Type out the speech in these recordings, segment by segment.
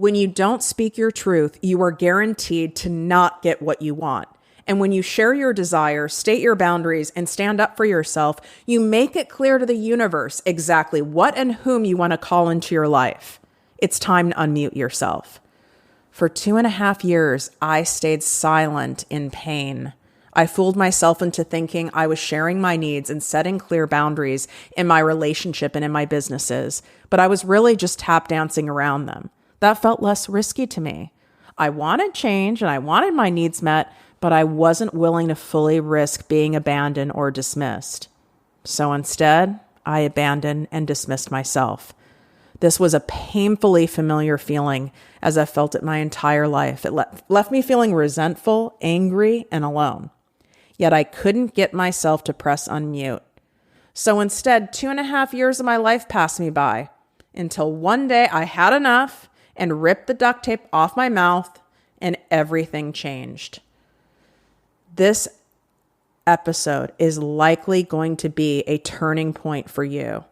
When you don't speak your truth, you are guaranteed to not get what you want. And when you share your desires, state your boundaries, and stand up for yourself, you make it clear to the universe exactly what and whom you want to call into your life. It's time to unmute yourself. For 2.5 years, I stayed silent in pain. I fooled myself into thinking I was sharing my needs and setting clear boundaries in my relationship and in my businesses, but I was really just tap dancing around them. That felt less risky to me. I wanted change and I wanted my needs met, but I wasn't willing to fully risk being abandoned or dismissed. So instead, I abandoned and dismissed myself. This was a painfully familiar feeling as I felt it my entire life. It left me feeling resentful, angry, and alone. Yet I couldn't get myself to press unmute. So instead, 2.5 years of my life passed me by until one day I had enough and ripped the duct tape off my mouth and everything changed. This episode is likely going to be a turning point for you,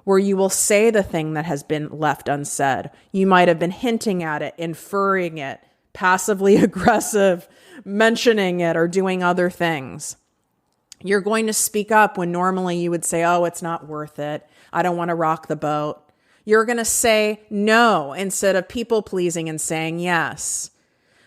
where you will say the thing that has been left unsaid. You might have been hinting at it, inferring it, passively aggressive, mentioning it, or doing other things. You're going to speak up when normally you would say, oh, it's not worth it. I don't want to rock the boat. You're going to say no instead of people pleasing and saying yes.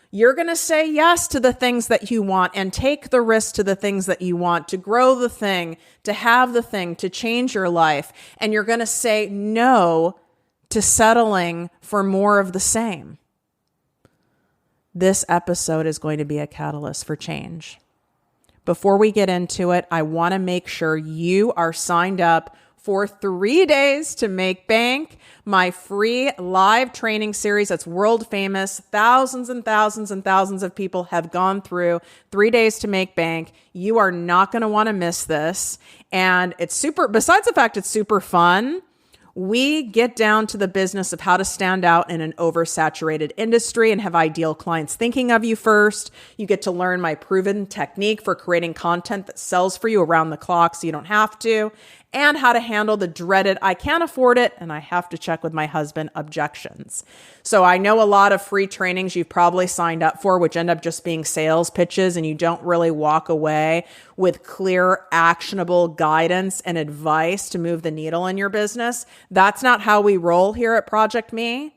You're going to say yes to the things that you want and take the risk to the things that you want, to grow the thing, to have the thing, to change your life. And you're going to say no to settling for more of the same. This episode is going to be a catalyst for change. Before we get into it, I want to make sure you are signed up for 3 days to make bank, my free live training series that's world famous. Thousands and thousands and thousands of people have gone through 3 days to make bank. You are not going to want to miss this. And it's besides the fact it's super fun, we get down to the business of how to stand out in an oversaturated industry and have ideal clients thinking of you first. You get to learn my proven technique for creating content that sells for you around the clock so you don't have to, and how to handle the dreaded, I can't afford it, and I have to check with my husband objections. So I know a lot of free trainings you've probably signed up for, which end up just being sales pitches, and you don't really walk away with clear, actionable guidance and advice to move the needle in your business. That's not how we roll here at ProjectME.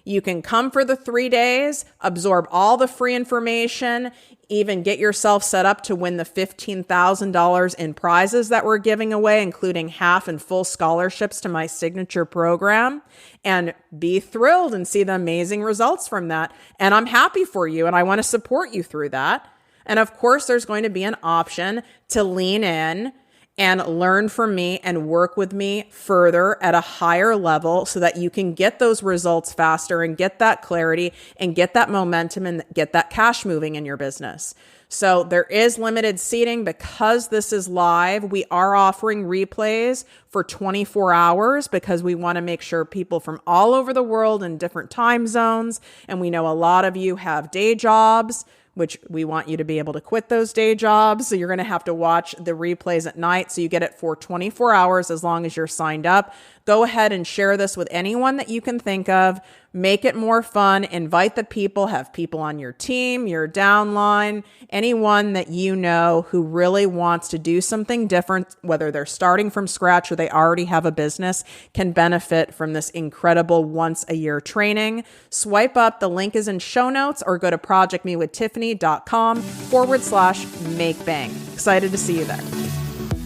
You can come for the 3 days, absorb all the free information, even get yourself set up to win the $15,000 in prizes that we're giving away, including half and full scholarships to my signature program, and be thrilled and see the amazing results from that. And I'm happy for you, and I want to support you through that. And of course, there's going to be an option to lean in and learn from me and work with me further at a higher level so that you can get those results faster and get that clarity and get that momentum and get that cash moving in your business. So there is limited seating because this is live. We are offering replays for 24 hours because we want to make sure people from all over the world in different time zones, and we know a lot of you have day jobs, which we want you to be able to quit those day jobs. So you're going to have to watch the replays at night. So you get it for 24 hours as long as you're signed up. Go ahead and share this with anyone that you can think of. Make it more fun. Invite the people. Have people on your team, your downline, anyone that you know who really wants to do something different, whether they're starting from scratch or they already have a business, can benefit from this incredible once-a-year training. Swipe up. The link is in show notes, or go to projectmewithtiffany.com/makebank. Excited to see you there.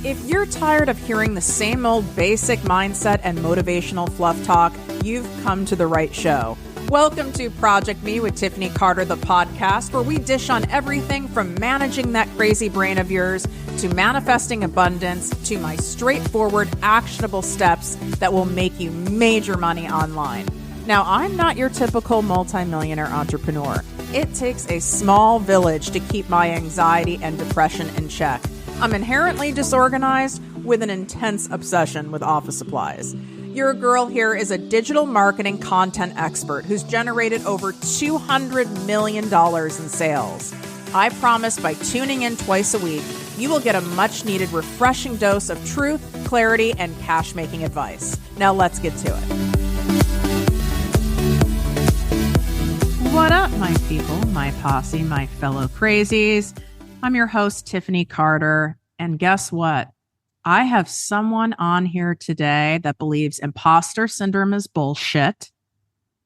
If you're tired of hearing the same old basic mindset and motivational fluff talk, you've come to the right show. Welcome to Project Me with Tiffany Carter, the podcast, where we dish on everything from managing that crazy brain of yours to manifesting abundance to my straightforward, actionable steps that will make you major money online. Now, I'm not your typical multimillionaire entrepreneur. It takes a small village to keep my anxiety and depression in check. I'm inherently disorganized with an intense obsession with office supplies. Your girl here is a digital marketing content expert who's generated over $200 million in sales. I promise by tuning in twice a week, you will get a much needed refreshing dose of truth, clarity, and cash making advice. Now let's get to it. up, my people, my posse, my fellow crazies? I'm your host, Tiffany Carter. And guess what? I have someone on here today that believes imposter syndrome is bullshit.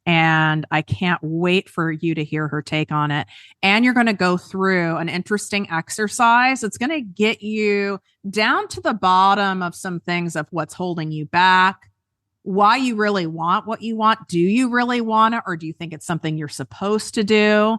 And I can't wait for you to hear her take on it. And you're going to go through an interesting exercise. It's going to get you down to the bottom of some things of what's holding you back, why you really want what you want. Do you really want it, or do you think it's something you're supposed to do?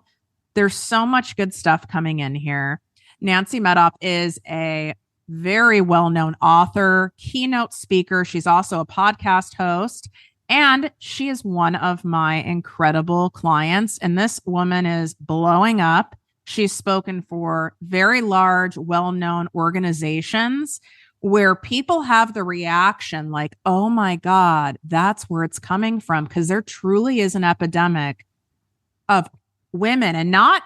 There's so much good stuff coming in here. Nancy Medoff is a very well-known author, keynote speaker. She's also a podcast host, and she is one of my incredible clients. And this woman is blowing up. She's spoken for very large, well-known organizations where people have the reaction like, oh my God, that's where it's coming from. Because there truly is an epidemic of women, and not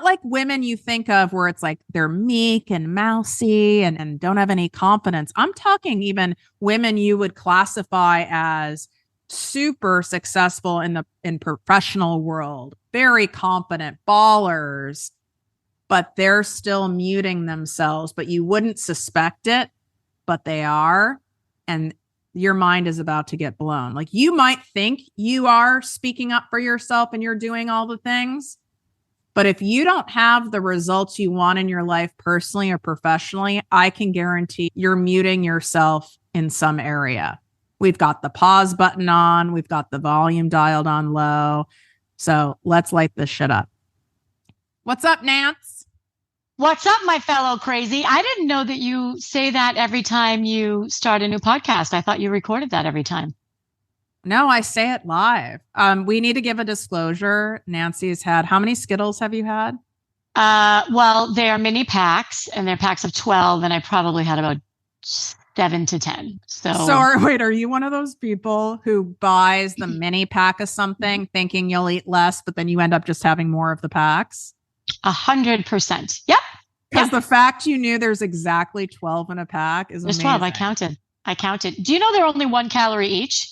like women you think of where it's like they're meek and mousy and don't have any confidence. I'm talking even women you would classify as super successful in professional world, very confident ballers, but they're still muting themselves, but you wouldn't suspect it, but they are. And your mind is about to get blown. Like, you might think you are speaking up for yourself and you're doing all the things, but if you don't have the results you want in your life personally or professionally, I can guarantee you're muting yourself in some area. We've got the pause button on. We've got the volume dialed on low. So let's light this shit up. What's up, Nance? What's up, my fellow crazy? I didn't know that you say that every time you start a new podcast. I thought you recorded that every time. No, I say it live. We need to give a disclosure. Nancy's had, how many Skittles have you had? Well, they are mini packs, and they're packs of 12, and I probably had about 7 to 10. So wait, are you one of those people who buys the mini pack of something thinking you'll eat less, but then you end up just having more of the packs? 100%. Yep. Because the fact you knew there's exactly 12 in a pack is There's amazing. 12. I counted. Do you know they're only 1 calorie each?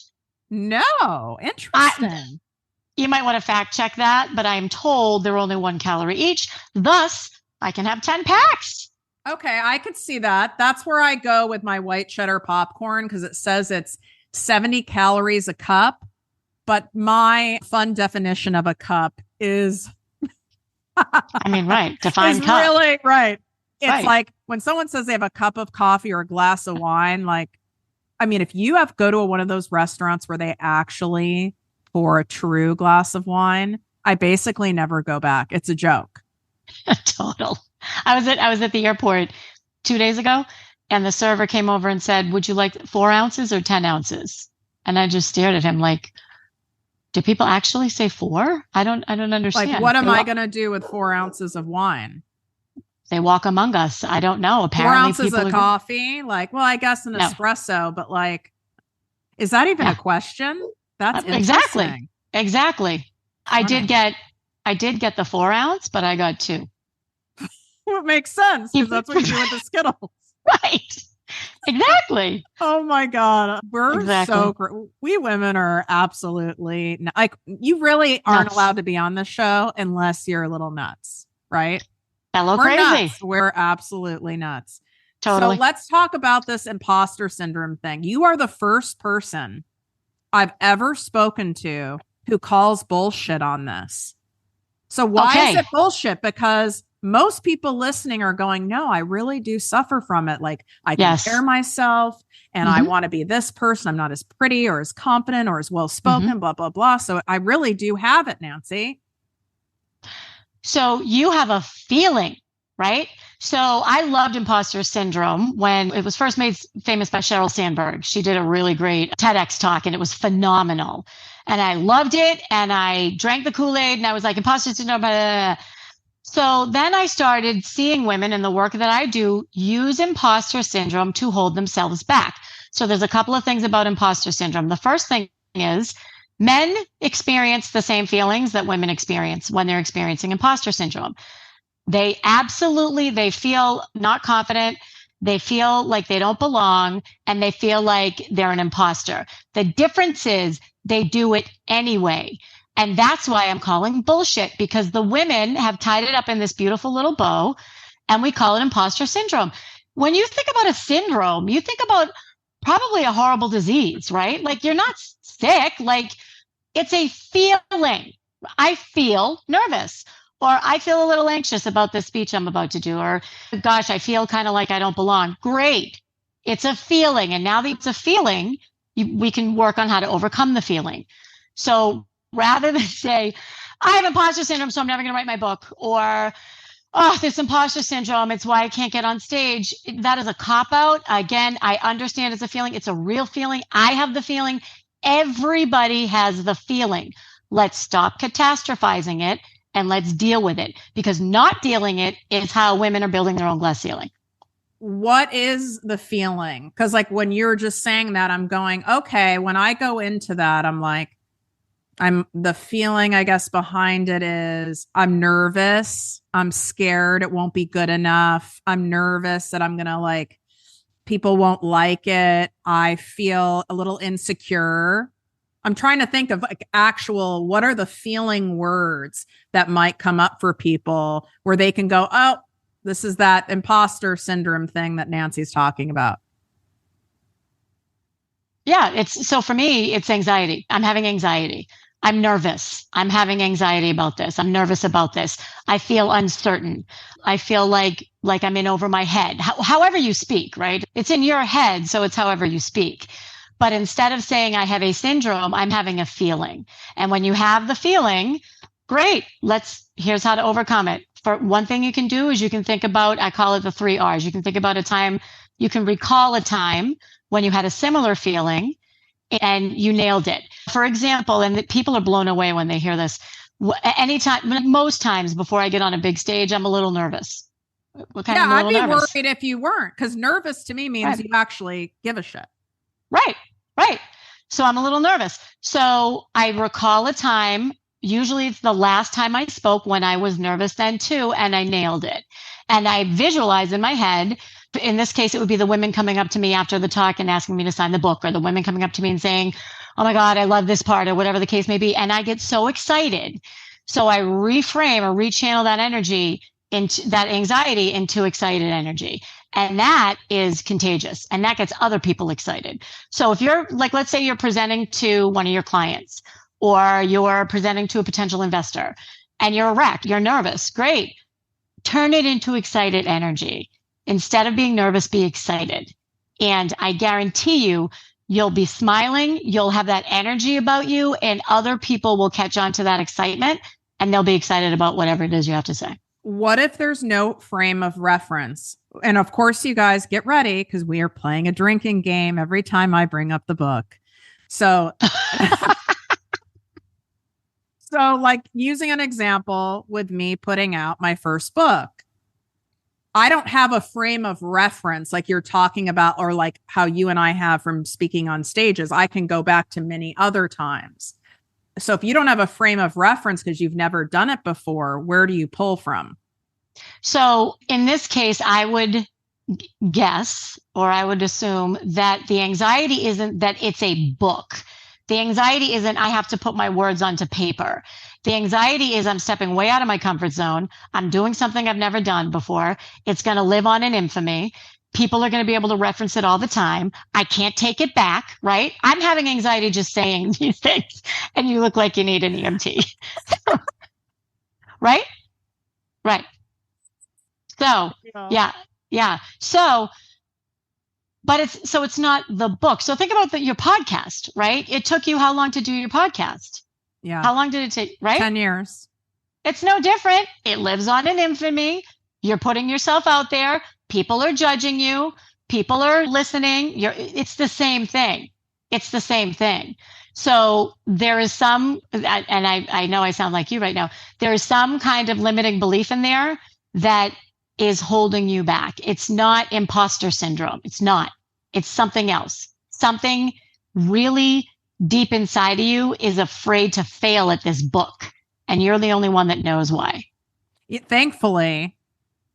No. Interesting. You might want to fact check that, but I am told they're only 1 calorie each. Thus, I can have 10 packs. Okay, I could see that. That's where I go with my white cheddar popcorn, because it says it's 70 calories a cup. But my fun definition of a cup is... I mean, right. Define it's cup. Really, right. It's right. Like when someone says they have a cup of coffee or a glass of wine, like, I mean, if you go to one of those restaurants where they actually pour a true glass of wine, I basically never go back. It's a joke. Total. I was at the airport 2 days ago, and the server came over and said, "Would you like 4 ounces or 10 ounces?" And I just stared at him like, do people actually say 4? I don't understand. Like, what am I going to do with 4 ounces of wine? They walk among us. I don't know. Apparently 4 ounces of coffee? Like, well, I guess an espresso, but like, is that even a question? That's interesting. Exactly. I did get the 4 ounce, but I got 2. Well, it makes sense, because that's what you do with the Skittles. Right. Exactly. Oh my God. We women are absolutely like, you really aren't allowed to be on the show unless you're a little nuts, right? Hello, We're crazy. Nuts. We're absolutely nuts. Totally. So let's talk about this imposter syndrome thing. You are the first person I've ever spoken to who calls bullshit on this. So why is it bullshit? Because most people listening are going, no, I really do suffer from it. Like, I compare myself and I want to be this person. I'm not as pretty or as confident or as well-spoken, blah, blah, blah. So I really do have it, Nancy. So you have a feeling, right? So I loved imposter syndrome when it was first made famous by Sheryl Sandberg. She did a really great TEDx talk, and it was phenomenal. And I loved it, and I drank the Kool-Aid, and I was like, imposter syndrome, blah, blah, blah. So then I started seeing women in the work that I do use imposter syndrome to hold themselves back. So there's a couple of things about imposter syndrome. The first thing is men experience the same feelings that women experience when they're experiencing imposter syndrome. They feel not confident. They feel like they don't belong, and they feel like they're an imposter. The difference is they do it anyway. And that's why I'm calling bullshit, because the women have tied it up in this beautiful little bow, and we call it imposter syndrome. When you think about a syndrome, you think about probably a horrible disease, right? Like you're not sick, like it's a feeling. I feel nervous, or I feel a little anxious about this speech I'm about to do, or gosh, I feel kind of like I don't belong. Great. It's a feeling. And now that it's a feeling, we can work on how to overcome the feeling. So rather than say, I have imposter syndrome, so I'm never going to write my book, or, oh, this imposter syndrome, it's why I can't get on stage. That is a cop out. Again, I understand it's a feeling. It's a real feeling. I have the feeling. Everybody has the feeling. Let's stop catastrophizing it and let's deal with it, because not dealing it is how women are building their own glass ceiling. What is the feeling? Because like when you're just saying that, I'm going, okay, when I go into that, I'm like, the feeling, I guess, behind it is I'm nervous. I'm scared it won't be good enough. I'm nervous that I'm going to like, people won't like it. I feel a little insecure. I'm trying to think of like actual, what are the feeling words that might come up for people where they can go, oh, this is that imposter syndrome thing that Nancy's talking about. Yeah, so for me, it's anxiety. I'm having anxiety. I'm nervous. I'm having anxiety about this. I'm nervous about this. I feel uncertain. I feel like I'm in over my head. However you speak, right? It's in your head, so it's however you speak. But instead of saying I have a syndrome, I'm having a feeling. And when you have the feeling, great. Here's how to overcome it. For one thing you can do is you can think about, I call it the 3 R's. You can think about you can recall a time when you had a similar feeling and you nailed it. For example, and people are blown away when they hear this. Most times before I get on a big stage, I'm a little nervous. I'd be worried if you weren't, because nervous to me means you actually give a shit. Right. So I'm a little nervous. So I recall a time, usually it's the last time I spoke, when I was nervous then too, and I nailed it. And I visualize in my head, in this case, it would be the women coming up to me after the talk and asking me to sign the book, or the women coming up to me and saying, oh my God, I love this part, or whatever the case may be. And I get so excited. So I reframe or rechannel that energy into that anxiety into excited energy. And that is contagious, and that gets other people excited. So if you're like, let's say you're presenting to one of your clients, or you're presenting to a potential investor and you're a wreck, you're nervous, great. Turn it into excited energy. Instead of being nervous, be excited. And I guarantee you'll be smiling, you'll have that energy about you, and other people will catch on to that excitement and they'll be excited about whatever it is you have to say. What if there's no frame of reference? And of course, you guys get ready, because we are playing a drinking game every time I bring up the book. So, so like using an example with me putting out my first book, I don't have a frame of reference like you're talking about, or like how you and I have from speaking on stages. I can go back to many other times. So if you don't have a frame of reference because you've never done it before, where do you pull from? So in this case, I would guess, or I would assume, that the anxiety isn't that it's a book. The anxiety isn't I have to put my words onto paper. The anxiety is I'm stepping way out of my comfort zone. I'm doing something I've never done before. It's going to live on in infamy. People are going to be able to reference it all the time. I can't take it back, right? I'm having anxiety just saying these things, and you look like you need an EMT. Right? So, yeah. So, but it's not the book. So think about your podcast, right? It took you how long to do your podcast? Yeah. How long did it take, right? 10 years. It's no different. It lives on in infamy. You're putting yourself out there. People are judging you. People are listening. It's the same thing. So there is some, and I know I sound like you right now, there is some kind of limiting belief in there that is holding you back. It's not imposter syndrome. It's not. It's something else. Something really deep inside of you is afraid to fail at this book. And you're the only one that knows why. Thankfully,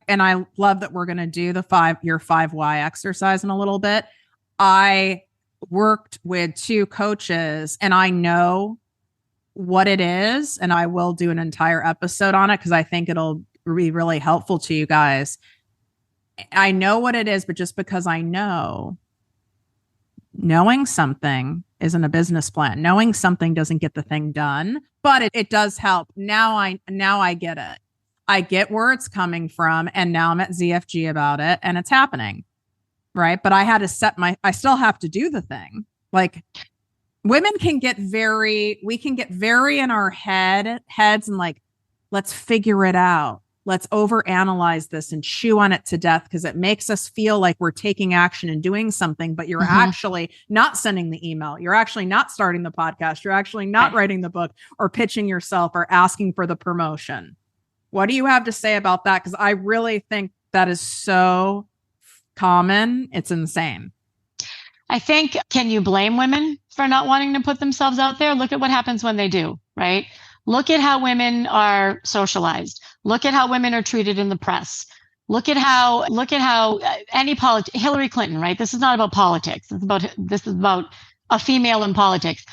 and I love that we're going to do your 5 why exercise in a little bit. I worked with 2 coaches, and I know what it is, and I will do an entire episode on it because I think it'll be really helpful to you guys. I know what it is, but just because I know, knowing something isn't a business plan. Knowing something doesn't get the thing done, but it does help. Now I get it. I get where it's coming from, and now I'm at ZFG about it, and it's happening. Right. But I had to I still have to do the thing. Like, women can get very in our heads and like, let's figure it out. Let's overanalyze this and chew on it to death because it makes us feel like we're taking action and doing something, but you're actually not sending the email. You're actually not starting the podcast. You're actually not writing the book or pitching yourself or asking for the promotion. What do you have to say about that? Because I really think that is so common. It's insane. I think, can you blame women for not wanting to put themselves out there? Look at what happens when they do, right? Look at how women are socialized. Look at how women are treated in the press. Look at how Hillary Clinton, right? This is not about politics. This is about a female in politics.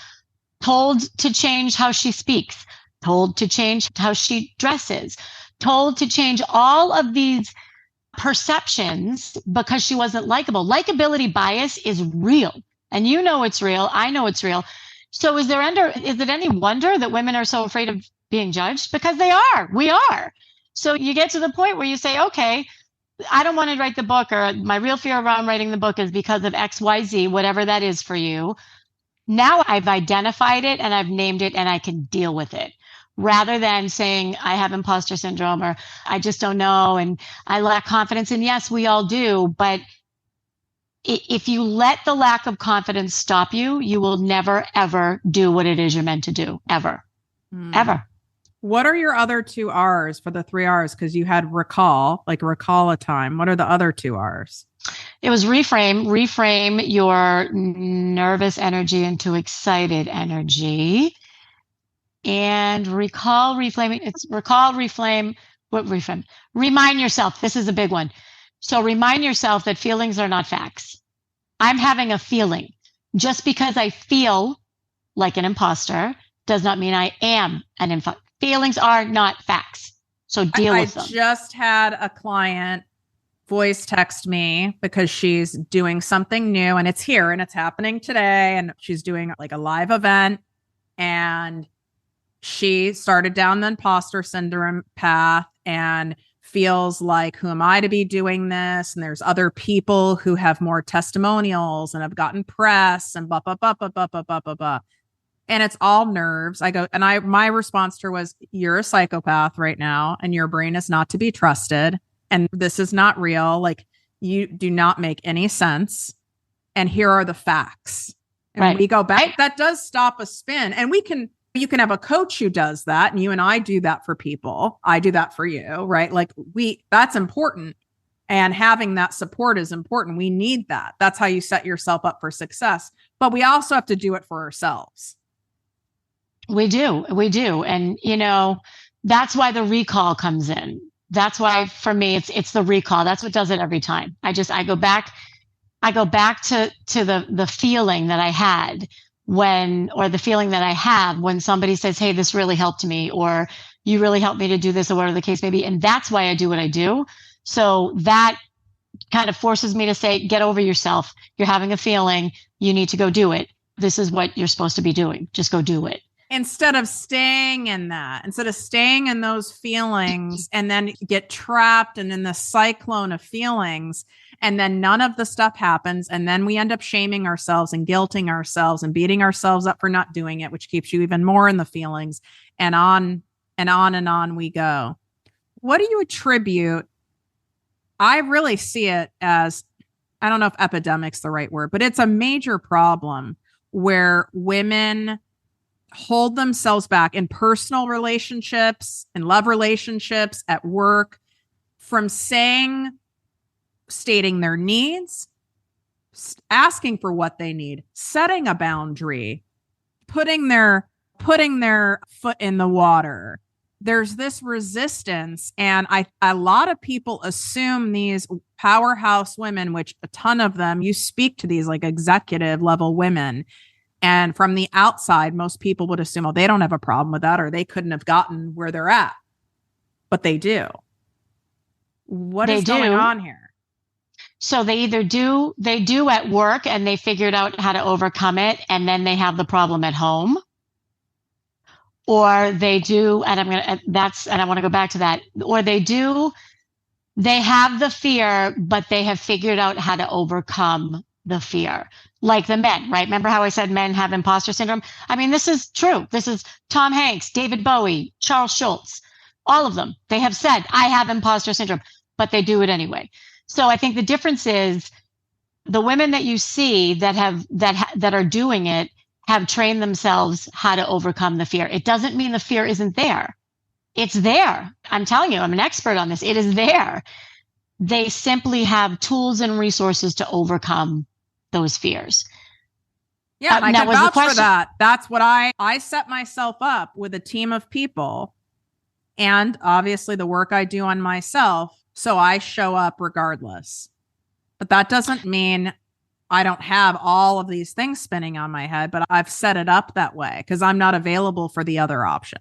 Told to change how she speaks, told to change how she dresses, told to change all of these perceptions because she wasn't likable. Likability bias is real. And you know it's real. I know it's real. So is it any wonder that women are so afraid of being judged? Because they are. We are. So you get to the point where you say, okay, I don't want to write the book, or my real fear around writing the book is because of XYZ, whatever that is for you. Now I've identified it and I've named it and I can deal with it, rather than saying I have imposter syndrome or I just don't know and I lack confidence. And yes, we all do. But if you let the lack of confidence stop you, you will never, ever do what it is you're meant to do. Ever. Ever. What are your other 2 R's for the 3 R's? Because you had recall a time. What are the other 2 R's? It was reframe your nervous energy into excited energy. And reframe. Remind yourself. This is a big one. So remind yourself that feelings are not facts. I'm having a feeling. Just because I feel like an imposter does not mean I am an imposter. Feelings are not facts. So deal with them. I just had a client voice text me because she's doing something new and it's here and it's happening today. And she's doing like a live event, and she started down the imposter syndrome path and feels like, who am I to be doing this? And there's other people who have more testimonials and have gotten press and blah, blah, blah, blah, blah, blah, blah, blah, blah. And it's all nerves. My response to her was, you're a psychopath right now and your brain is not to be trusted. And this is not real. Like, you do not make any sense. And here are the facts. And we go back. That does stop a spin. And you can have a coach who does that. And you and I do that for people. I do that for you, right? Like, that's important. And having that support is important. We need that. That's how you set yourself up for success. But we also have to do it for ourselves. We do. And, that's why the recall comes in. That's why for me, it's the recall. That's what does it every time. I go back to the feeling that I had or the feeling that I have when somebody says, hey, this really helped me, or you really helped me to do this, or whatever the case may be. And that's why I do what I do. So that kind of forces me to say, get over yourself. You're having a feeling. You need to go do it. This is what you're supposed to be doing. Just go do it. Instead of staying in those feelings and then get trapped and in the cyclone of feelings, and then none of the stuff happens. And then we end up shaming ourselves and guilting ourselves and beating ourselves up for not doing it, which keeps you even more in the feelings, and on and on and on we go. What do you attribute? I really see it as, I don't know if epidemic's the right word, but it's a major problem where women hold themselves back in personal relationships, in love relationships, at work, from stating their needs, asking for what they need, setting a boundary, putting their foot in the water. There's this resistance. And a lot of people assume these powerhouse women, which a ton of them, you speak to these like executive level women, And from the outside, most people would assume, oh, they don't have a problem with that, or they couldn't have gotten where they're at. But they do. What is going on here? So they either do at work and they figured out how to overcome it, and then they have the problem at home. Or they do, and I want to go back to that, or they have the fear, but they have figured out how to overcome the fear. Like the men, right? Remember how I said men have imposter syndrome? I mean, this is true. This is Tom Hanks, David Bowie, Charles Schultz, all of them. They have said, I have imposter syndrome, but they do it anyway. So I think the difference is the women that you see that are doing it have trained themselves how to overcome the fear. It doesn't mean the fear isn't there. It's there. I'm telling you, I'm an expert on this. It is there. They simply have tools and resources to overcome those fears. Yeah, and I can vouch for that. That's what I set myself up with a team of people, and obviously the work I do on myself. So I show up regardless. But that doesn't mean I don't have all of these things spinning on my head, but I've set it up that way because I'm not available for the other option.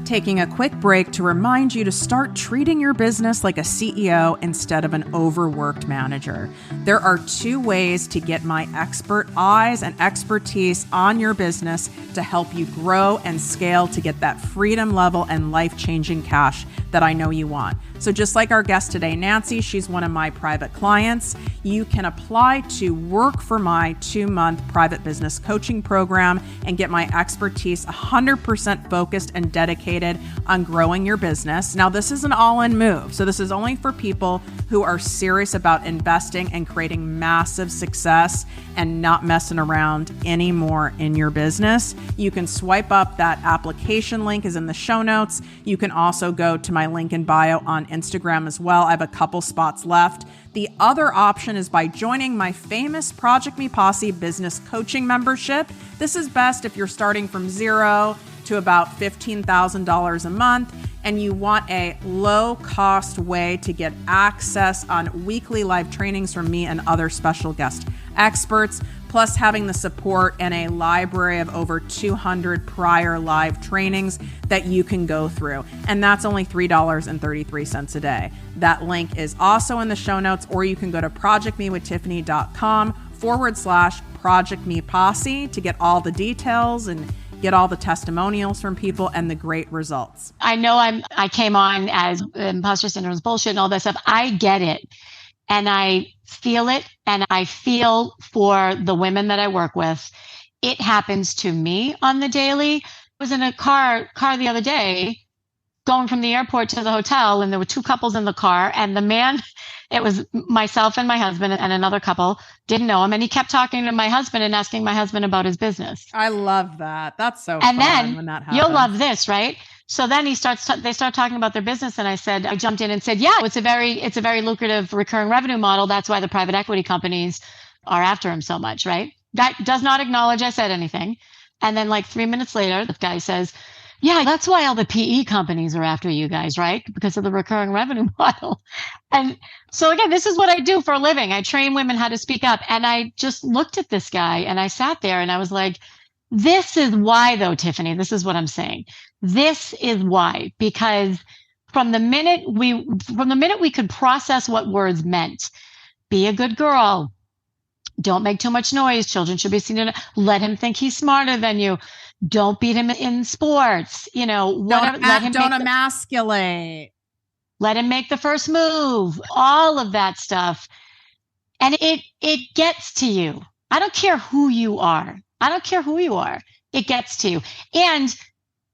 Taking a quick break to remind you to start treating your business like a CEO instead of an overworked manager. There are 2 ways to get my expert eyes and expertise on your business to help you grow and scale to get that freedom level and life-changing cash that I know you want. So just like our guest today, Nancy, she's one of my private clients. You can apply to work for my 2-month private business coaching program and get my expertise 100% focused and dedicated on growing your business. Now, this is an all-in move. So this is only for people who are serious about investing and creating massive success and not messing around anymore in your business. You can swipe up. That application link is in the show notes. You can also go to my link in bio on Instagram as well. I have a couple spots left. The other option is by joining my famous ProjectME Posse business coaching membership. This is best if you're starting from zero to about $15,000 a month and you want a low-cost way to get access on weekly live trainings from me and other special guest experts, plus having the support and a library of over 200 prior live trainings that you can go through. And that's only $3.33 a day. That link is also in the show notes, or you can go to projectmewithtiffany.com/ProjectME Posse to get all the details and get all the testimonials from people and the great results. I know I came on as imposter syndrome is bullshit and all that stuff. I get it. And I feel it. And I feel for the women that I work with. It happens to me on the daily. I was in a car the other day going from the airport to the hotel, and there were 2 couples in the car, and the man, it was myself and my husband and another couple, didn't know him, and he kept talking to my husband and asking my husband about his business. I love that. That's so fun when that happens. You'll love this, right? So then they start talking about their business, and I jumped in and said, yeah, it's a very lucrative recurring revenue model. That's why the private equity companies are after him so much, right? That does not acknowledge I said anything. And then like 3 minutes later, the guy says, yeah, that's why all the PE companies are after you guys, right? Because of the recurring revenue model. And so again, this is what I do for a living. I train women how to speak up. And I just looked at this guy and I sat there and I was like, this is why though, Tiffany, this is what I'm saying. This is why, because from the minute we could process what words meant, be a good girl, don't make too much noise, children should be seen, let him think he's smarter than you, don't beat him in sports, whatever. Don't emasculate. Let him make the first move, all of that stuff. And it gets to you. I don't care who you are. It gets to you. And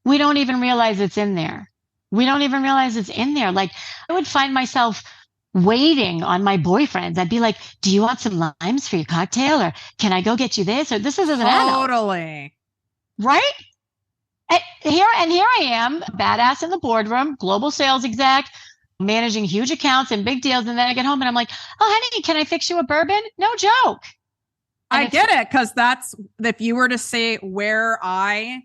we don't even realize it's in there. Like, I would find myself waiting on my boyfriends. I'd be like, do you want some limes for your cocktail? Or can I go get you this? Or this is as an adult. Totally. Right? And here I am, badass in the boardroom, global sales exec, managing huge accounts and big deals. And then I get home and I'm like, oh, honey, can I fix you a bourbon? No joke. I get it. Because that's, if you were to say where I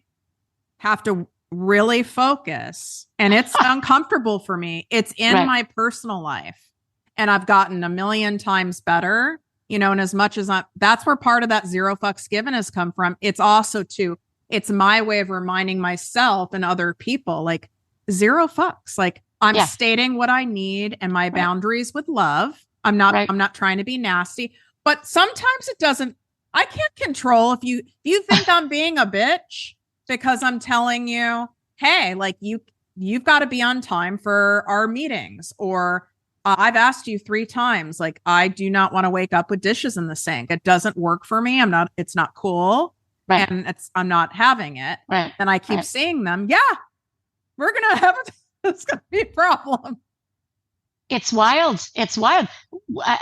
have to really focus, and it's uncomfortable for me, it's in my personal life. And I've gotten a million times better and as much as that's where part of that zero fucks given has come from. It's also it's my way of reminding myself and other people, like, zero fucks. Like, I'm stating what I need and my boundaries with love. I'm not trying to be nasty, but sometimes I can't control if you think I'm being a bitch because I'm telling you, hey, like, you've got to be on time for our meetings, or I've asked you 3 times, like, I do not want to wake up with dishes in the sink. It doesn't work for me. It's not cool. Right. And I'm not having it. Right. And I keep seeing them. Yeah, we're going to have it's going to be a problem. It's wild. It's wild.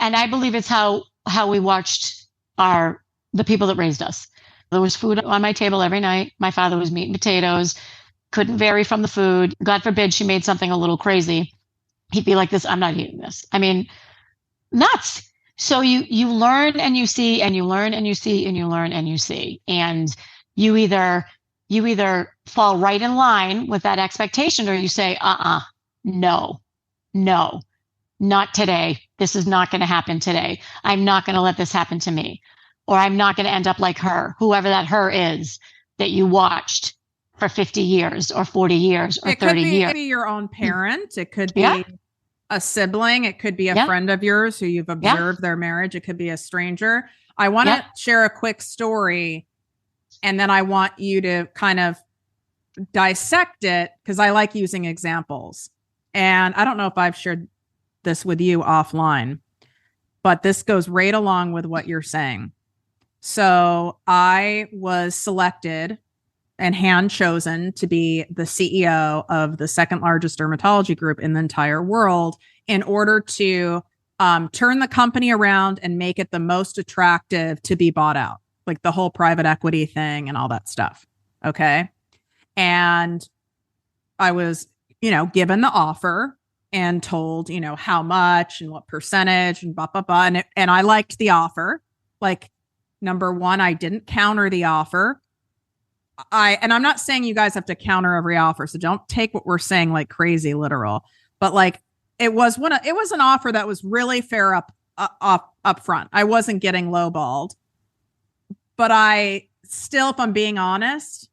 And I believe it's how we watched the people that raised us. There was food on my table every night. My father was meat and potatoes, couldn't vary from the food. God forbid she made something a little crazy. He'd be like this, I'm not eating this. I mean, nuts. So you learn and you see, and you learn and you see, and you learn and you see. And you either fall right in line with that expectation, or you say, no, not today. This is not going to happen today. I'm not going to let this happen to me. Or I'm not going to end up like her, whoever that her is that you watched for 50 years or 40 years or 30 years. It could be your own parent. It could be a sibling. It could be a friend of yours who you've observed their marriage. It could be a stranger. I want to share a quick story, and then I want you to kind of dissect it, because I like using examples. And I don't know if I've shared this with you offline, but this goes right along with what you're saying. So I was selected and hand chosen to be the CEO of the second largest dermatology group in the entire world in order to turn the company around and make it the most attractive to be bought out, like the whole private equity thing and all that stuff. Okay. And I was, given the offer and told, how much and what percentage and blah, blah, blah. And I liked the offer. Like, number one, I didn't counter the offer. And I'm not saying you guys have to counter every offer, so don't take what we're saying like crazy literal. But like, it was an offer that was really fair up front. I wasn't getting lowballed, but I still, if I'm being honest,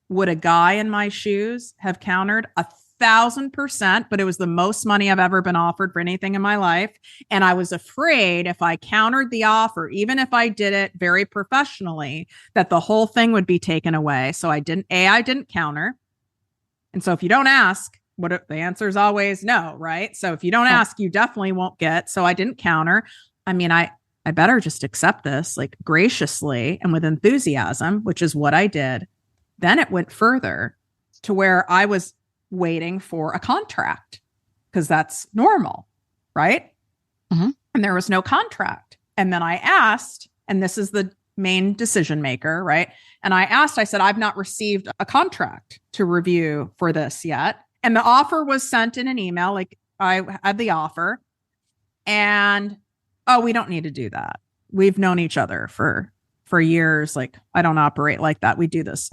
would a guy in my shoes have countered 1,000%? But it was the most money I've ever been offered for anything in my life, and I was afraid if I countered the offer, even if I did it very professionally, that the whole thing would be taken away. So I didn't counter. And so if you don't ask, the answer is always no, right? So if you don't ask, you definitely won't get. So I didn't counter. I mean, I better just accept this, like, graciously and with enthusiasm, which is what I did. Then it went further to where I was waiting for a contract, because that's normal, right? Mm-hmm. And there was no contract. And then I asked, and this is the main decision maker, right? And I said, I've not received a contract to review for this yet. And the offer was sent in an email, like, I had the offer, and, we don't need to do that. We've known each other for years. Like, I don't operate like that. We do this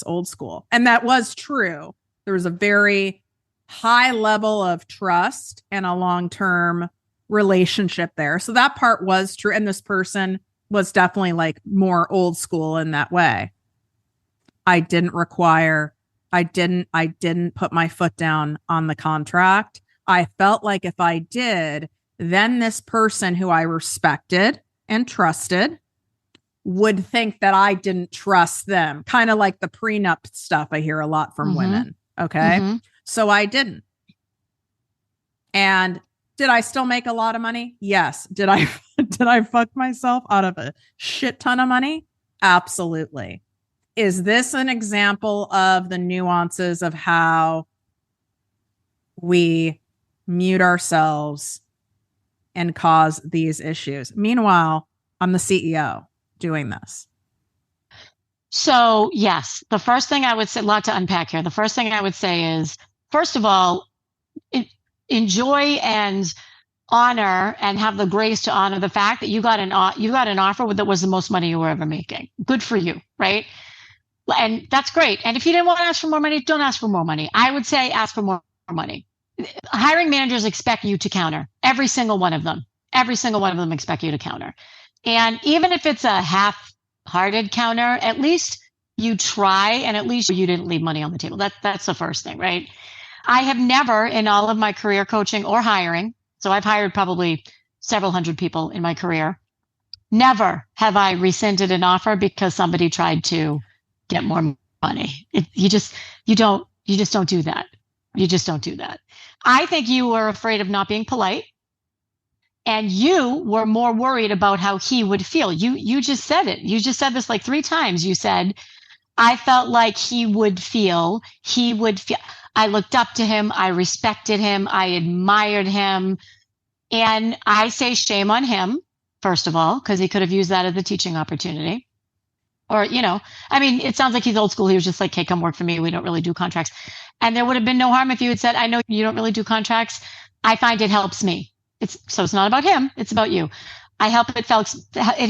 old school. And that was true. There was a very high level of trust and a long-term relationship there. So that part was true. And this person was definitely like more old school in that way. I didn't put my foot down on the contract. I felt like if I did, then this person who I respected and trusted would think that I didn't trust them. Kind of like the prenup stuff I hear a lot from women. Okay. Mm-hmm. So I didn't. And did I still make a lot of money? Yes. Did I fuck myself out of a shit ton of money? Absolutely. Is this an example of the nuances of how we mute ourselves and cause these issues? Meanwhile, I'm the CEO doing this. So yes, the first thing I would say, a lot to unpack here. The first thing I would say is, first of all, enjoy and honor and have the grace to honor the fact that you got an offer that was the most money you were ever making. Good for you, right? And that's great. And if you didn't want to ask for more money, don't ask for more money. I would say ask for more money. Hiring managers expect you to counter. Every single one of them. Every single one of them expect you to counter. And even if it's a half-hearted counter, at least you try, and at least you didn't leave money on the table. That's the first thing, right? I have never in all of my career coaching or hiring, so I've hired probably several hundred people in my career. Never have I rescinded an offer because somebody tried to get more money. You just don't do that. You just don't do that. I think you were afraid of not being polite, and you were more worried about how he would feel. You just said it. You just said this like 3 times. You said, I felt like he would feel. I looked up to him. I respected him. I admired him. And I say shame on him, first of all, because he could have used that as a teaching opportunity. Or, I mean, it sounds like he's old school. He was just like, hey, come work for me. We don't really do contracts. And there would have been no harm if you had said, I know you don't really do contracts. I find it helps me. So it's not about him. It's about you. It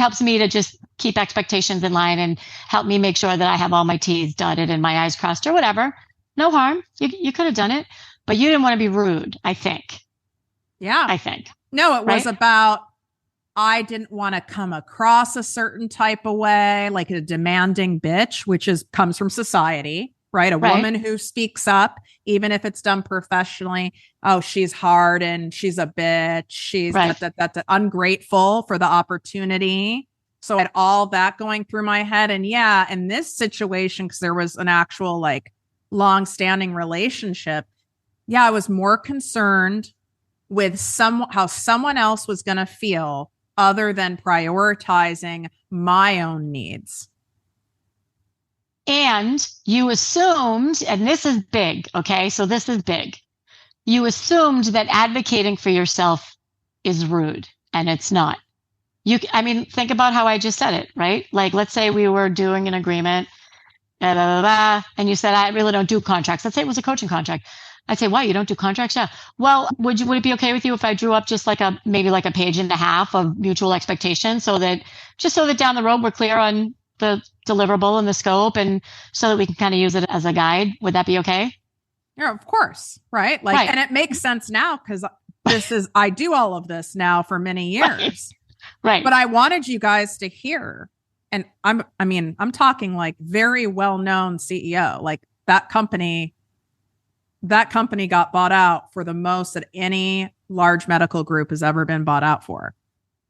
helps me to just keep expectations in line and help me make sure that I have all my T's dotted and my I's crossed or whatever. No harm. You could have done it, but you didn't want to be rude, I think. Yeah. I think. No, it was about, I didn't want to come across a certain type of way, like a demanding bitch, which comes from society, right? A woman who speaks up, even if it's done professionally. Oh, she's hard and she's a bitch. She's ungrateful for the opportunity. So I had all that going through my head. And yeah, in this situation, because there was an actual like long-standing relationship, I was more concerned with how someone else was going to feel other than prioritizing my own needs. And you assumed, and this is big, okay? So this is big. You assumed that advocating for yourself is rude, and it's not. Think about how I just said it, right? Like, let's say we were doing an agreement, and you said, I really don't do contracts. Let's say it was a coaching contract. I'd say, why? You don't do contracts? Yeah. Well, would it be okay with you if I drew up just maybe like a page and a half of mutual expectations so that down the road we're clear on the deliverable and the scope, and so that we can kind of use it as a guide? Would that be okay? Yeah, of course. Right. Like, and it makes sense now because I do all of this now for many years. Right. But I wanted you guys to hear, and I'm talking like very well-known CEO, like that company got bought out for the most that any large medical group has ever been bought out for.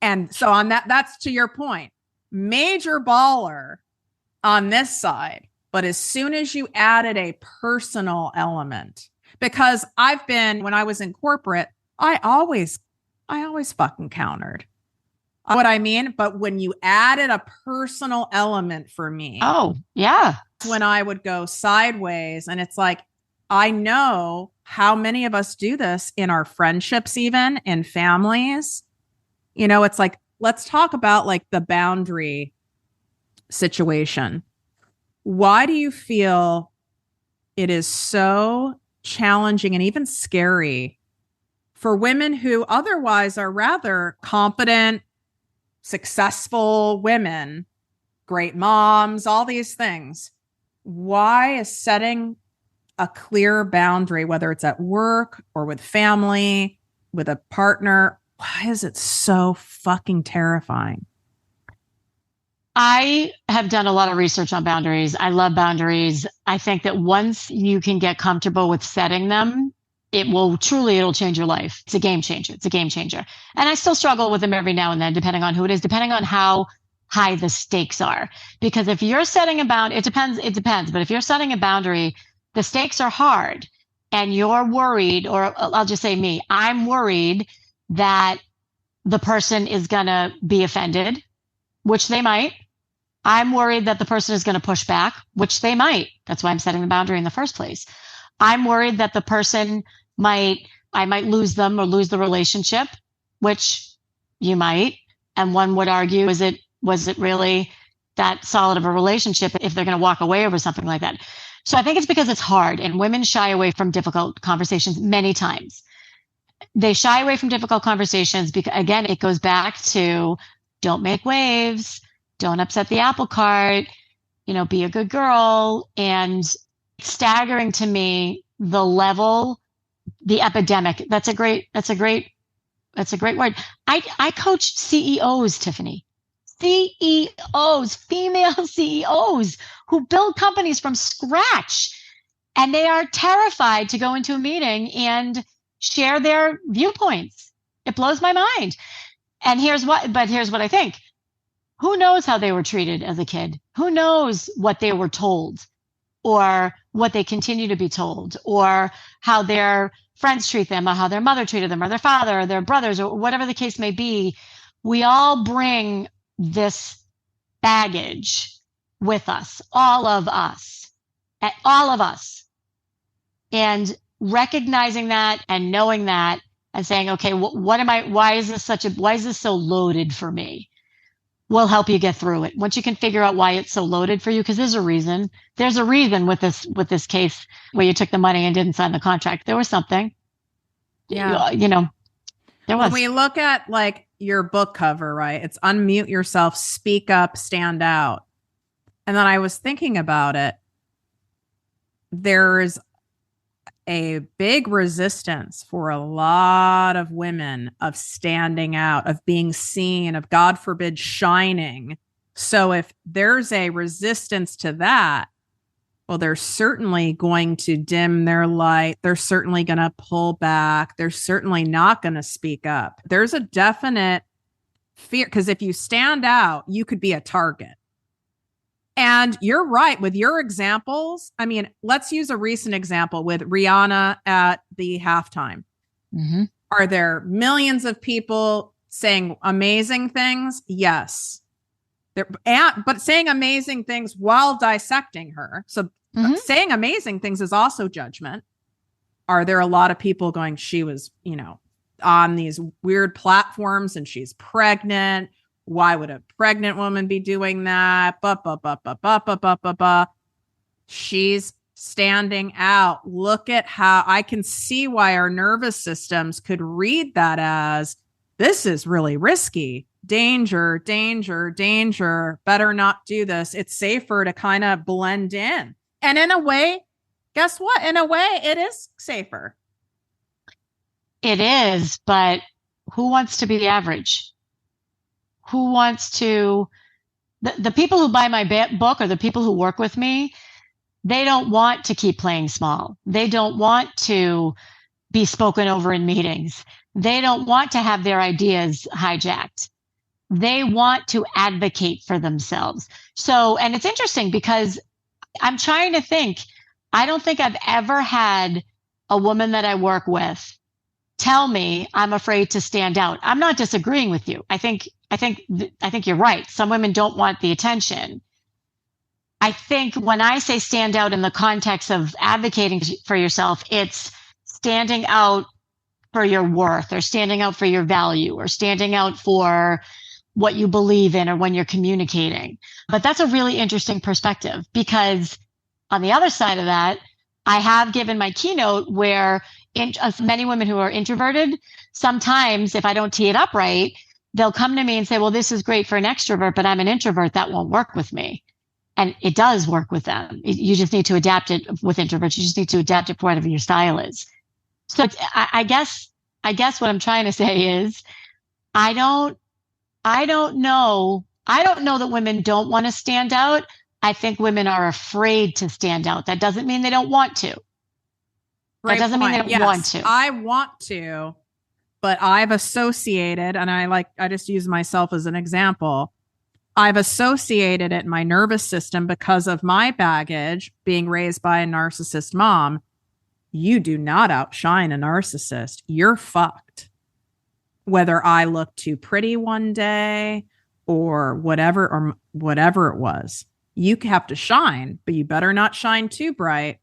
And so on that's to your point, major baller on this side. But as soon as you added a personal element, because when I was in corporate, I always fucking countered. What I mean? But when you added a personal element for me, oh yeah, when I would go sideways, and it's like, I know how many of us do this in our friendships, even in families. It's like, let's talk about like the boundary situation. Why do you feel it is so challenging and even scary for women who otherwise are rather competent, successful women, great moms, all these things? Why is setting a clear boundary, whether it's at work or with family, with a partner, why is it so fucking terrifying? I have done a lot of research on boundaries. I love boundaries. I think that once you can get comfortable with setting them, it'll change your life. It's a game changer. And I still struggle with them every now and then, depending on who it is, depending on how high the stakes are. Because if you're setting a boundary, it depends. But if you're setting a boundary, the stakes are hard and you're worried, or I'll just say me, I'm worried that the person is going to be offended, which they might. I'm worried that the person is going to push back, which they might. That's why I'm setting the boundary in the first place. I'm worried that the person I might lose them or lose the relationship, which you might. And one would argue, was it really that solid of a relationship if they're going to walk away over something like that? So I think it's because it's hard, and women shy away from difficult conversations many times. They shy away from difficult conversations because, again, it goes back to don't make waves, don't upset the apple cart, be a good girl. And it's staggering to me, the level, the epidemic. That's a great word. I coach CEOs, Tiffany. CEOs, female CEOs who build companies from scratch. And they are terrified to go into a meeting and share their viewpoints. It blows my mind. And here's what I think. Who knows how they were treated as a kid? Who knows what they were told or what they continue to be told or how their friends treat them or how their mother treated them or their father or their brothers or whatever the case may be. We all bring this baggage with us, all of us. And recognizing that and knowing that and saying, okay, why is this so loaded for me? Will help you get through it. Once you can figure out why it's so loaded for you, because there's a reason with this case where you took the money and didn't sign the contract. There was something. Yeah. There was. When we look at like your book cover, right? It's unmute yourself, speak up, stand out. And then I was thinking about it. There's a big resistance for a lot of women of standing out, of being seen, of God forbid, shining. So if there's a resistance to that, well, they're certainly going to dim their light. They're certainly going to pull back. They're certainly not going to speak up. There's a definite fear because if you stand out, you could be a target. And you're right with your examples. I mean, let's use a recent example with Rihanna at the halftime. Mm-hmm. Are there millions of people saying amazing things? Yes. But saying amazing things while dissecting her. So saying amazing things is also judgment. Are there a lot of people going, she was, on these weird platforms and she's pregnant? Why would a pregnant woman be doing that? She's standing out. Look at how I can see why our nervous systems could read that as this is really risky. Danger, danger, danger. Better not do this. It's safer to kind of blend in. And in a way, guess what? In a way, it is safer. It is, but who wants to be the average? Who wants to, the people who buy my book or the people who work with me, they don't want to keep playing small. They don't want to be spoken over in meetings. They don't want to have their ideas hijacked. They want to advocate for themselves. So, and it's interesting because I'm trying to think, I don't think I've ever had a woman that I work with tell me I'm afraid to stand out. I'm not disagreeing with you. I think you're right. Some women don't want the attention. I think when I say stand out in the context of advocating for yourself, it's standing out for your worth or standing out for your value or standing out for what you believe in or when you're communicating. But that's a really interesting perspective because on the other side of that, I have given my keynote where many women who are introverted, sometimes if I don't tee it up right, they'll come to me and say, well, this is great for an extrovert, but I'm an introvert. That won't work with me. And it does work with them. You just need to adapt it with introverts. You just need to adapt it for whatever your style is. So I guess what I'm trying to say is I don't know that women don't want to stand out. I think women are afraid to stand out. That doesn't mean they don't want to. That doesn't mean they don't want to. I want to, but I've associated, and I just use myself as an example. I've associated it in my nervous system because of my baggage being raised by a narcissist mom. You do not outshine a narcissist. You're fucked. Whether I look too pretty one day or whatever it was, you have to shine, but you better not shine too bright.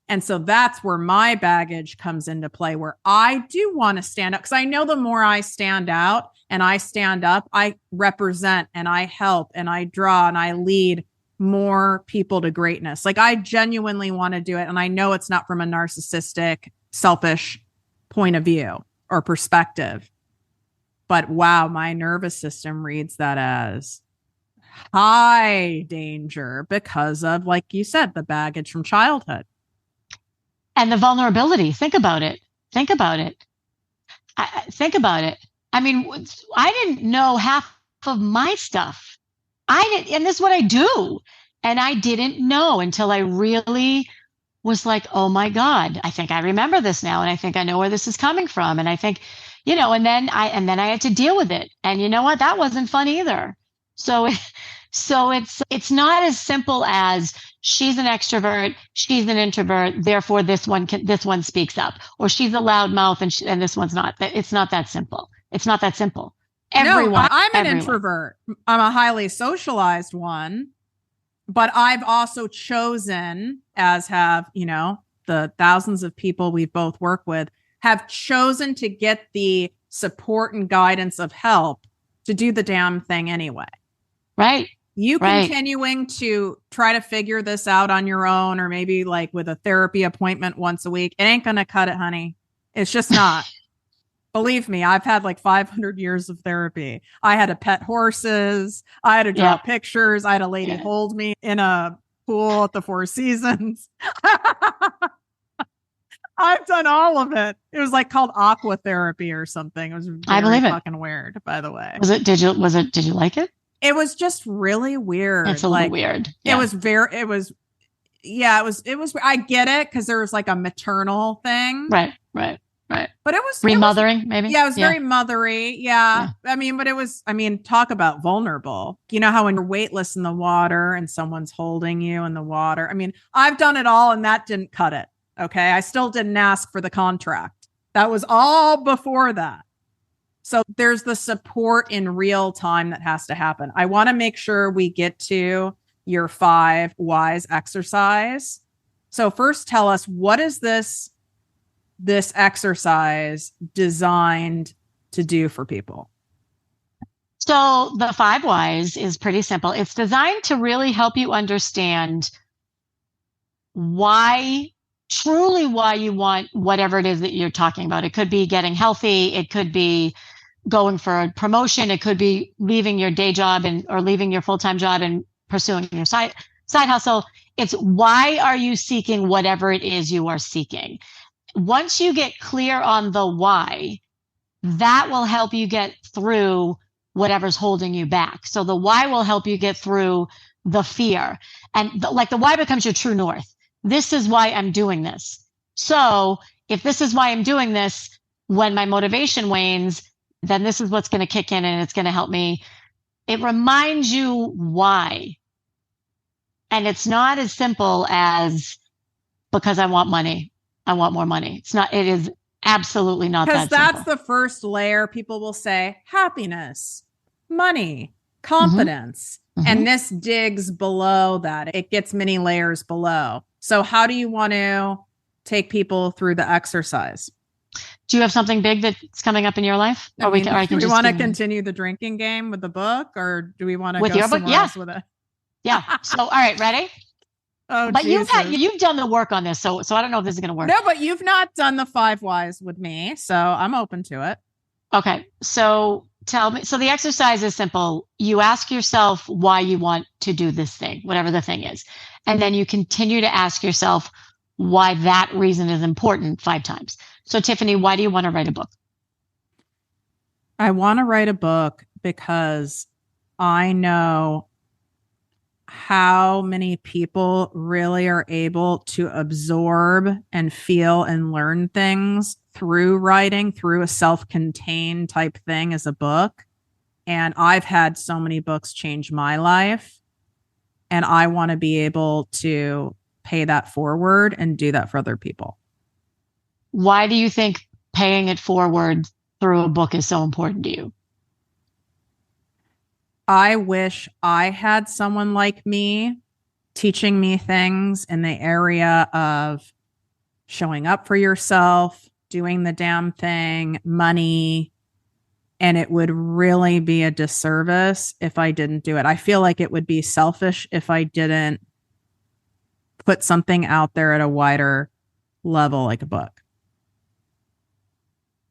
And so that's where my baggage comes into play, where I do want to stand up because I know the more I stand out and I stand up, I represent and I help and I draw and I lead more people to greatness. Like I genuinely want to do it. And I know it's not from a narcissistic, selfish point of view or perspective. But wow, my nervous system reads that as high danger because of, like you said, the baggage from childhood. And the vulnerability. Think about it. Think about it. I mean, I didn't know half of my stuff. And this is what I do. And I didn't know until I really was like, oh my God, I think I remember this now. And I think I know where this is coming from. And I think, and then I had to deal with it. And you know what? That wasn't fun either. So it's not as simple as she's an extrovert, she's an introvert, therefore this one speaks up, or she's a loudmouth and this one's not. It's not that simple. It's not that simple. Everyone, I'm an introvert. I'm a highly socialized one, but I've also chosen, as have, the thousands of people we've both worked with, have chosen to get the support and guidance of help to do the damn thing anyway. Right. You continuing to try to figure this out on your own, or maybe like with a therapy appointment once a week, it ain't going to cut it, honey. It's just not. Believe me, I've had like 500 years of therapy. I had to pet horses. I had to draw pictures. I had a lady hold me in a pool at the Four Seasons. I've done all of it. It was like called aqua therapy or something. It was very fucking weird, by the way. Did you like it? It was just really weird. It's a little weird. Yeah. It was, I get it, because there was like a maternal thing. Right. But it was remothering, maybe. Yeah, it was very mothery. Yeah. Talk about vulnerable. You know how when you're weightless in the water and someone's holding you in the water. I've done it all and that didn't cut it. Okay. I still didn't ask for the contract. That was all before that. So there's the support in real time that has to happen. I want to make sure we get to your 5 whys exercise. So first tell us, what is this exercise designed to do for people? So the 5 whys is pretty simple. It's designed to really help you understand why you want whatever it is that you're talking about. It could be getting healthy. It could be going for a promotion. It could be leaving your day job or leaving your full-time job and pursuing your side hustle. It's why are you seeking whatever it is you are seeking? Once you get clear on the why, that will help you get through whatever's holding you back. So the why will help you get through the fear. And the why becomes your true north. This is why I'm doing this. So if this is why I'm doing this, when my motivation wanes, then this is what's going to kick in and it's going to help me. It reminds you why. And it's not as simple as because I want money. I want more money. It's not, it is absolutely not that simple. Because that's the first layer. People will say happiness, money, confidence. Mm-hmm. And this digs below that. It gets many layers below. So how do you want to take people through the exercise? Do you have something big that's coming up in your life? Do we want to continue the drinking game with the book, or do we want to go somewhere else with it? Yeah. So, all right, ready? Oh, but Jesus. you've done the work on this, so I don't know if this is going to work. No, but you've not done the 5 whys with me, so I'm open to it. Okay, so tell me. So the exercise is simple. You ask yourself why you want to do this thing, whatever the thing is, and then you continue to ask yourself why that reason is important 5 times. So Tiffany, why do you want to write a book? I want to write a book because I know how many people really are able to absorb and feel and learn things through writing, through a self-contained type thing as a book. And I've had so many books change my life. And I want to be able to pay that forward and do that for other people. Why do you think paying it forward through a book is so important to you? I wish I had someone like me teaching me things in the area of showing up for yourself, doing the damn thing, money, and it would really be a disservice if I didn't do it. I feel like it would be selfish if I didn't put something out there at a wider level, like a book.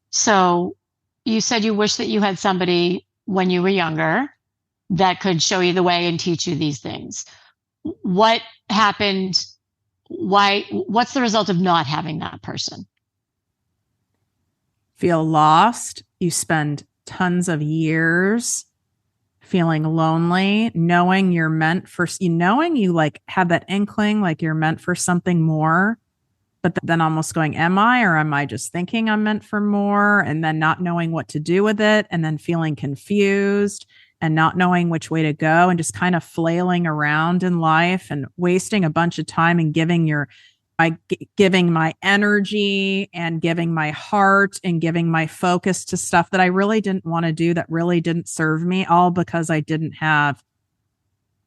So you said you wish that you had somebody when you were younger that could show you the way and teach you these things. What happened? What's the result of not having that person? Feel lost. You spend tons of years feeling lonely, knowing you're meant for, knowing you like have that inkling, like you're meant for something more, but then almost going, am I, or am I just thinking I'm meant for more? And then not knowing what to do with it, and then feeling confused and not knowing which way to go, and just kind of flailing around in life and wasting a bunch of time and giving my energy and giving my heart and giving my focus to stuff that I really didn't want to do, that really didn't serve me, all because I didn't have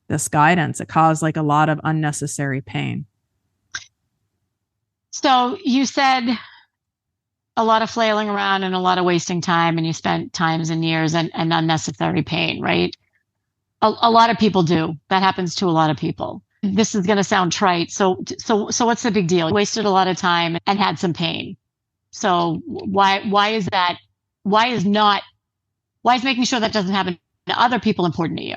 this guidance. It caused like a lot of unnecessary pain. So you said a lot of flailing around and a lot of wasting time, and you spent times and years and unnecessary pain, right? A lot of people do. That happens to a lot of people. This is going to sound trite. So what's the big deal? You wasted a lot of time and had some pain. So why is that? Why is making sure that doesn't happen to other people important to you?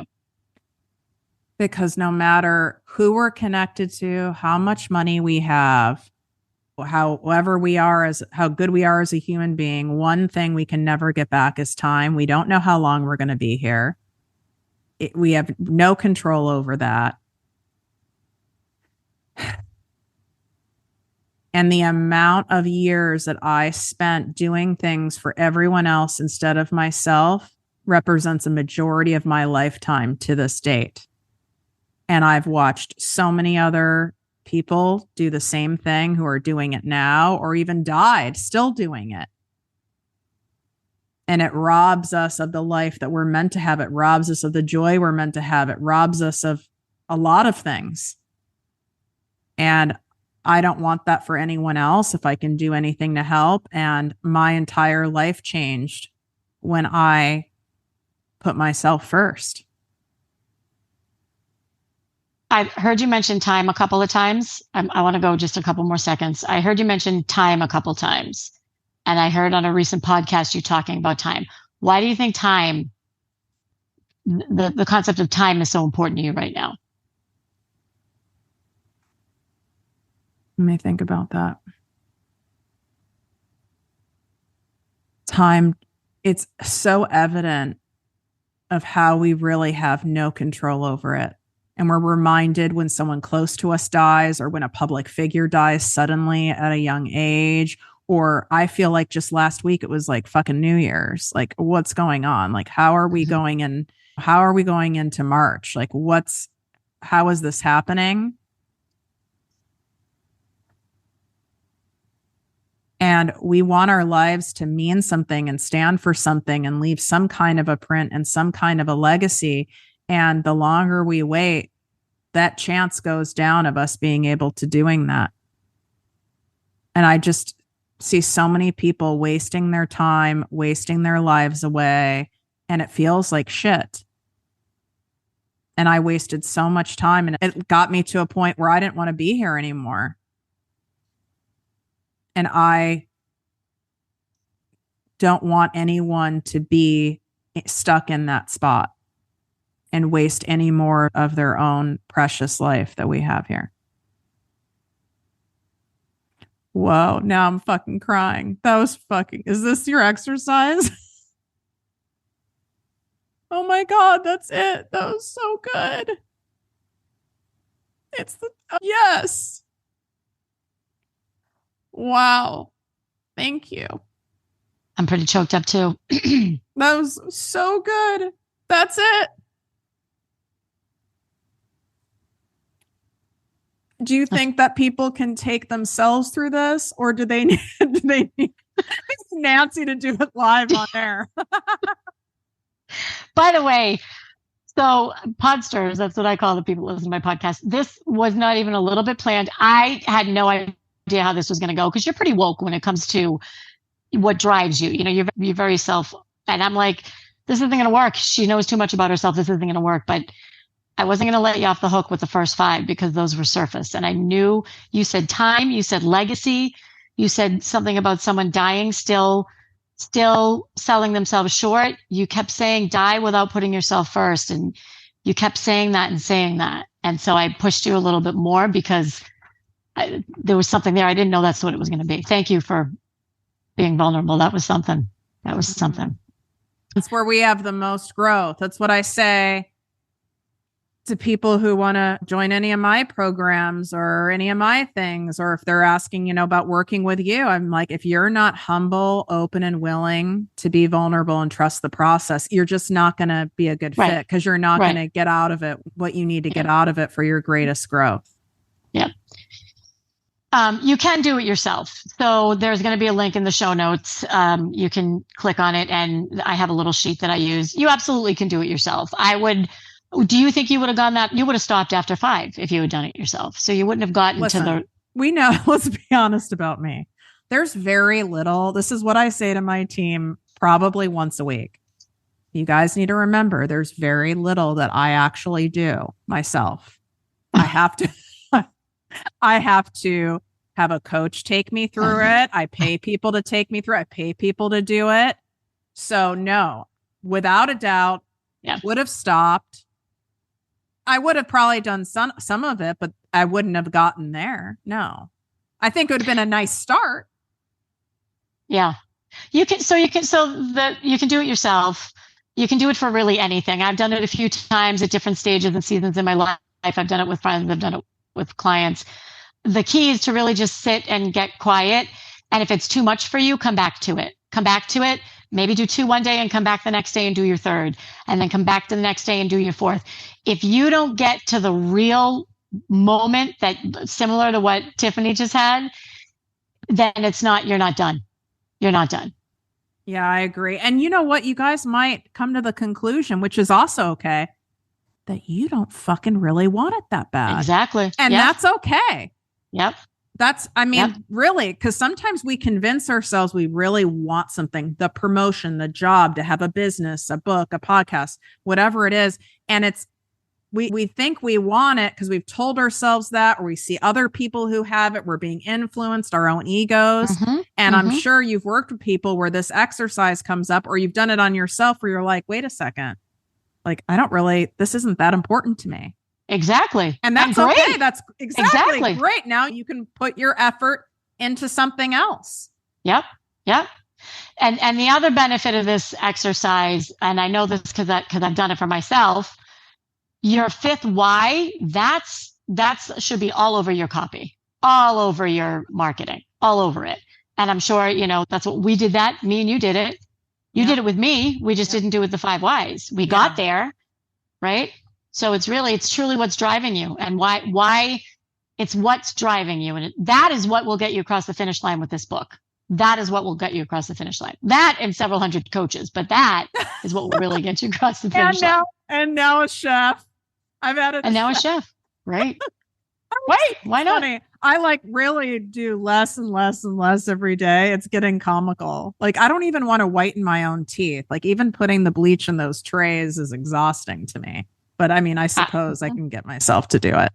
Because no matter who we're connected to, how much money we have, how good we are as a human being, one thing we can never get back is time. We don't know how long we're going to be here. We have no control over that. And the amount of years that I spent doing things for everyone else instead of myself represents a majority of my lifetime to this date. And I've watched so many other people do the same thing who are doing it now, or even died still doing it. And it robs us of the life that we're meant to have. It robs us of the joy we're meant to have. It robs us of a lot of things. And I don't want that for anyone else if I can do anything to help. And my entire life changed when I put myself first. I've heard you mention time a couple of times. I want to go just a couple more seconds. I heard you mention time a couple times. And I heard on a recent podcast you talking about time. Why do you think time, the concept of time, is so important to you right now? Let me think about that. Time, it's so evident of how we really have no control over it. And we're reminded when someone close to us dies, or when a public figure dies suddenly at a young age. Or I feel like just last week, it was like fucking New Year's. Like, what's going on? Like, how are we going into March? Like, how is this happening? And we want our lives to mean something and stand for something and leave some kind of a print and some kind of a legacy. And the longer we wait, that chance goes down of us being able to doing that. And I just see so many people wasting their time, wasting their lives away, and it feels like shit. And I wasted so much time, and it got me to a point where I didn't want to be here anymore. And I don't want anyone to be stuck in that spot and waste any more of their own precious life that we have here. Whoa, now I'm fucking crying. Is this your exercise? Oh my God, that's it. That was so good. Yes. Wow. Thank you. I'm pretty choked up too. That was so good. That's it. Do you think that people can take themselves through this, or do they need Nancy to do it live on air? By the way, so podsters, that's what I call the people who listen to my podcast. This was not even a little bit planned. I had no idea how this was going to go, because you're pretty woke when it comes to what drives you. You know, you're very self, and I'm like, this isn't going to work. She knows too much about herself. This isn't going to work. But I wasn't going to let you off the hook with the first 5, because those were surface. And I knew you said time, you said legacy, you said something about someone dying, still selling themselves short. You kept saying die without putting yourself first. And you kept saying that and saying that. And so I pushed you a little bit more, because there was something there. I didn't know that's what it was going to be. Thank you for being vulnerable. That was something. That's where we have the most growth. That's what I say to people who want to join any of my programs or any of my things, or if they're asking, about working with you, I'm like, if you're not humble, open, and willing to be vulnerable and trust the process, you're just not going to be a good fit, because you're not going to get out of it what you need to get out of it for your greatest growth. Yeah. You can do it yourself. So there's going to be a link in the show notes. You can click on it, and I have a little sheet that I use. You absolutely can do it yourself. Do you think you would have gone that? You would have stopped after 5 if you had done it yourself. So you wouldn't have gotten to the. We know, let's be honest about me. There's very little. This is what I say to my team probably once a week. You guys need to remember there's very little that I actually do myself. I have to have a coach take me through it. I pay people to take me through it. I pay people to do it. So no, without a doubt, would have stopped. I would have probably done some of it, but I wouldn't have gotten there. No, I think it would have been a nice start. Yeah, you can do it yourself. You can do it for really anything. I've done it a few times at different stages and seasons in my life. I've done it with friends. I've done it with clients. The key is to really just sit and get quiet. And if it's too much for you, come back to it. Maybe do 2 one day and come back the next day and do your 3rd, and then come back to the next day and do your 4th. If you don't get to the real moment that similar to what Tiffany just had, then you're not done. You're not done. Yeah, I agree. And you know what? You guys might come to the conclusion, which is also okay, that you don't fucking really want it that bad. Exactly. And that's okay. Yep. Really, because sometimes we convince ourselves we really want something, the promotion, the job, to have a business, a book, a podcast, whatever it is. And we think we want it because we've told ourselves that, or we see other people who have it. We're being influenced, our own egos. And I'm sure you've worked with people where this exercise comes up, or you've done it on yourself where you're like, wait a second, like, this isn't that important to me. Exactly. And that's okay. That's exactly great. Now you can put your effort into something else. Yep. And the other benefit of this exercise, and I know this because I've done it for myself, your 5th why, that should be all over your copy, all over your marketing, all over it. And I'm sure, that's what we did that. Me and you did it. You did it with me. We just didn't do it the 5 whys. We got there, right? So it's truly what's driving you, and why it's what's driving you. And that is what will get you across the finish line with this book. That is what will get you across the finish line. That and several hundred coaches, but that is what will really get you across the finish line. And now a chef. I've added. And now a chef, right? Right. Why not? Funny. I really do less and less and less every day. It's getting comical. Like, I don't even want to whiten my own teeth. Like, even putting the bleach in those trays is exhausting to me. But I suppose I can get myself to do it.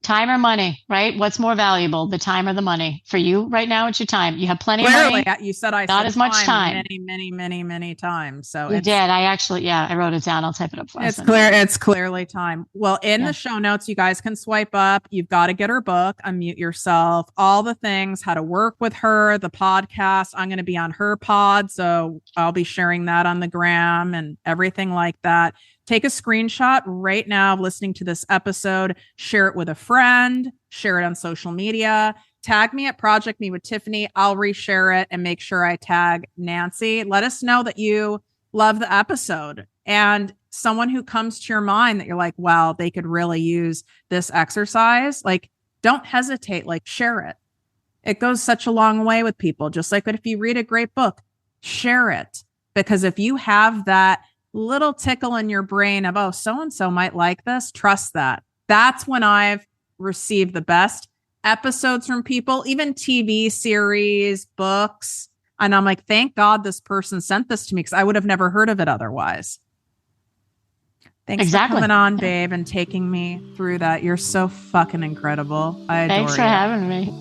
Time or money, right? What's more valuable, the time or the money? For you right now, it's your time. You have plenty of money. You said not as much time. Many times. So you did. I wrote it down. I'll type it up for us. It's clearly time. Well, in the show notes, you guys can swipe up. You've got to get her book, Unmute Yourself, all the things, how to work with her, the podcast. I'm going to be on her pod, so I'll be sharing that on the gram and everything like that. Take a screenshot right now of listening to this episode, share it with a friend, share it on social media, tag me at ProjectME with Tiffany. I'll reshare it and make sure I tag Nancy. Let us know that you love the episode, and someone who comes to your mind that you're like, wow, they could really use this exercise. Like, don't hesitate, share it. It goes such a long way with people. Just like if you read a great book, share it. Because if you have that little tickle in your brain of, oh, so-and-so might like this, trust that. That's when I've received the best episodes from people, even TV series, books. And I'm like, thank God this person sent this to me, because I would have never heard of it otherwise. Thanks for coming on, babe, and taking me through that. You're so fucking incredible. I adore you. Thanks for having me.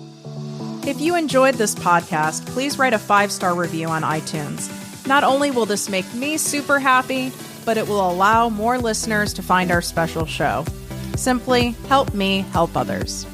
If you enjoyed this podcast, please write a 5-star review on iTunes. Not only will this make me super happy, but it will allow more listeners to find our special show. Simply help me help others.